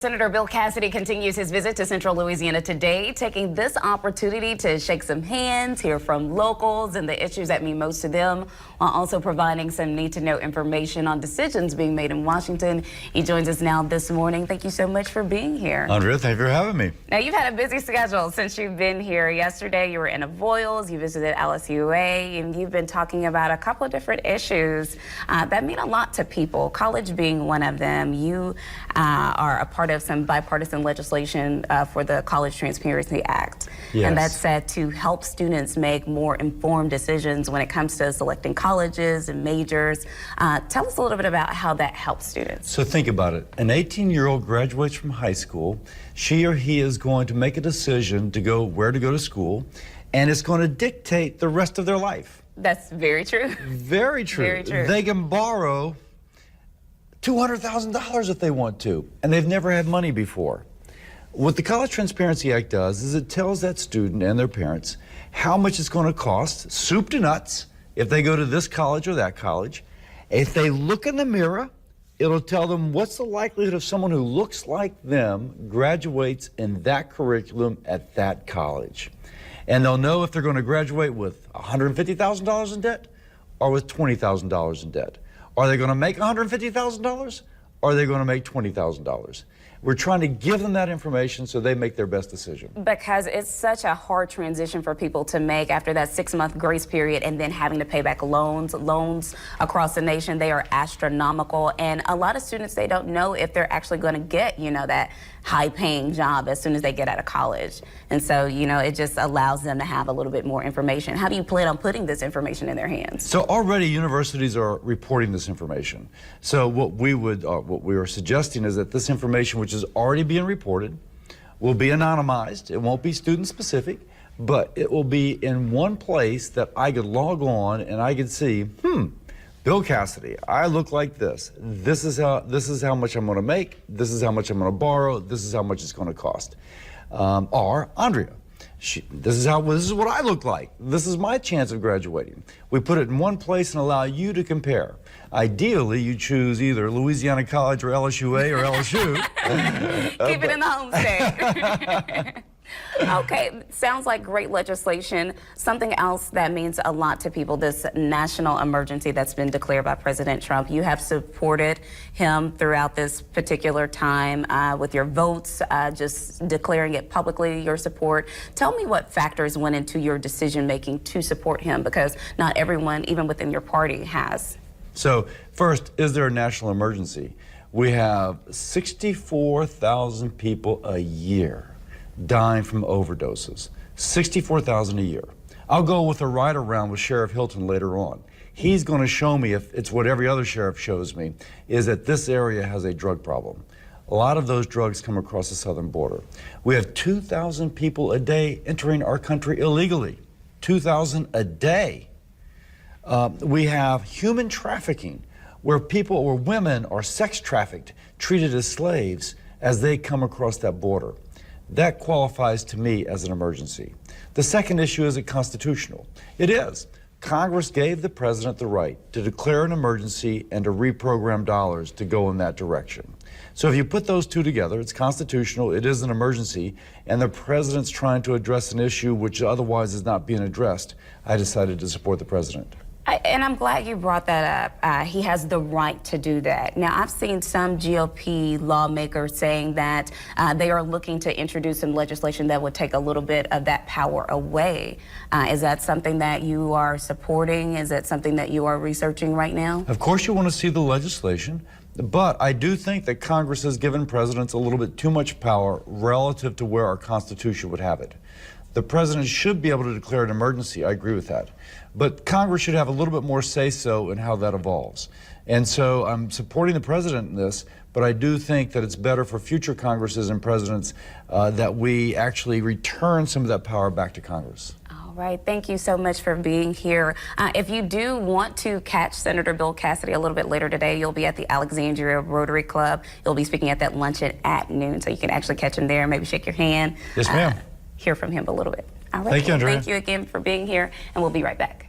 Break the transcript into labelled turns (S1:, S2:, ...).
S1: Senator Bill Cassidy continues his visit to Central Louisiana today, taking this opportunity to shake some hands, hear from locals and the issues that mean most to them, while also providing some need-to-know information on decisions being made in Washington. He joins us now this morning. Thank you so much for being here.
S2: Andrea, thank you for having me.
S1: Now, you've had a busy schedule since you've been here. Yesterday, you were in Avoyelles, you visited LSUA, and you've been talking about a couple of different issues that mean a lot to people, college being one of them. You are a part of some bipartisan legislation for the College Transparency Act.
S2: Yes.
S1: And that's set to help students make more informed decisions when it comes to selecting colleges and majors. Tell us a little bit about how that helps students.
S2: So think about it. An 18-year-old graduates from high school. She or he is going to make a decision to go where to go to school, and it's going to dictate the rest of their life.
S1: That's very true.
S2: Very true.
S1: Very true.
S2: They can borrow $200,000 if they want to, and they've never had money before. What the College Transparency Act does is it tells that student and their parents how much it's going to cost, soup to nuts, if they go to this college or that college. If they look in the mirror, it'll tell them what's the likelihood of someone who looks like them graduates in that curriculum at that college. And they'll know if they're going to graduate with $150,000 in debt or with $20,000 in debt. Are they going to make $150,000 or are they going to make $20,000? We're trying to give them that information so they make their best decision.
S1: Because it's such a hard transition for people to make after that 6-month grace period and then having to pay back loans across the nation. They are astronomical, and a lot of students, they don't know if they're actually going to get, that high-paying job as soon as they get out of college. And so, it just allows them to have a little bit more information. How do you plan on putting this information in their hands?
S2: So already universities are reporting this information. So what we are suggesting is that this information, which is already being reported, will be anonymized. It won't be student specific, but it will be in one place that I could log on and I could see, Bill Cassidy, I look like this. This is how much I'm going to make. This is how much I'm going to borrow. This is how much it's going to cost. Or Andrea, this is what I look like. This is my chance of graduating. We put it in one place and allow you to compare. Ideally, you choose either Louisiana College or LSUA or LSU.
S1: Keep it in the home state. Okay, sounds like great legislation. Something else that means a lot to people, this national emergency that's been declared by President Trump. You have supported him throughout this particular time with your votes, just declaring it publicly, your support. Tell me what factors went into your decision-making to support him, because not everyone, even within your party, has.
S2: So, first, is there a national emergency? We have 64,000 people a year dying from overdoses. 64,000 a year. I'll go with a ride around with Sheriff Hilton later on. He's going to show me, if it's what every other sheriff shows me, is that this area has a drug problem. A lot of those drugs come across the southern border. We have 2,000 people a day entering our country illegally. 2,000 a day. We have human trafficking, where women are sex trafficked, treated as slaves as they come across that border. That qualifies to me as an emergency. The second issue, is it constitutional? It is. Congress gave the president the right to declare an emergency and to reprogram dollars to go in that direction. So if you put those two together, it's constitutional, it is an emergency, and the president's trying to address an issue which otherwise is not being addressed, I decided to support the president.
S1: And I'm glad you brought that up. He has the right to do that. Now, I've seen some GOP lawmakers saying that they are looking to introduce some legislation that would take a little bit of that power away. Is that something that you are supporting? Is that something that you are researching right now?
S2: Of course you want to see the legislation, but I do think that Congress has given presidents a little bit too much power relative to where our Constitution would have it. The president should be able to declare an emergency. I agree with that. But Congress should have a little bit more say-so in how that evolves. And so I'm supporting the president in this, but I do think that it's better for future Congresses and presidents that we actually return some of that power back to Congress.
S1: All right. Thank you so much for being here. If you do want to catch Senator Bill Cassidy a little bit later today, you'll be at the Alexandria Rotary Club. You'll be speaking at that luncheon at noon, so you can actually catch him there, maybe shake your hand.
S2: Yes, ma'am.
S1: Hear from him a little bit. All right.
S2: Thank you, Andrea.
S1: Thank you again for being here, and we'll be right back.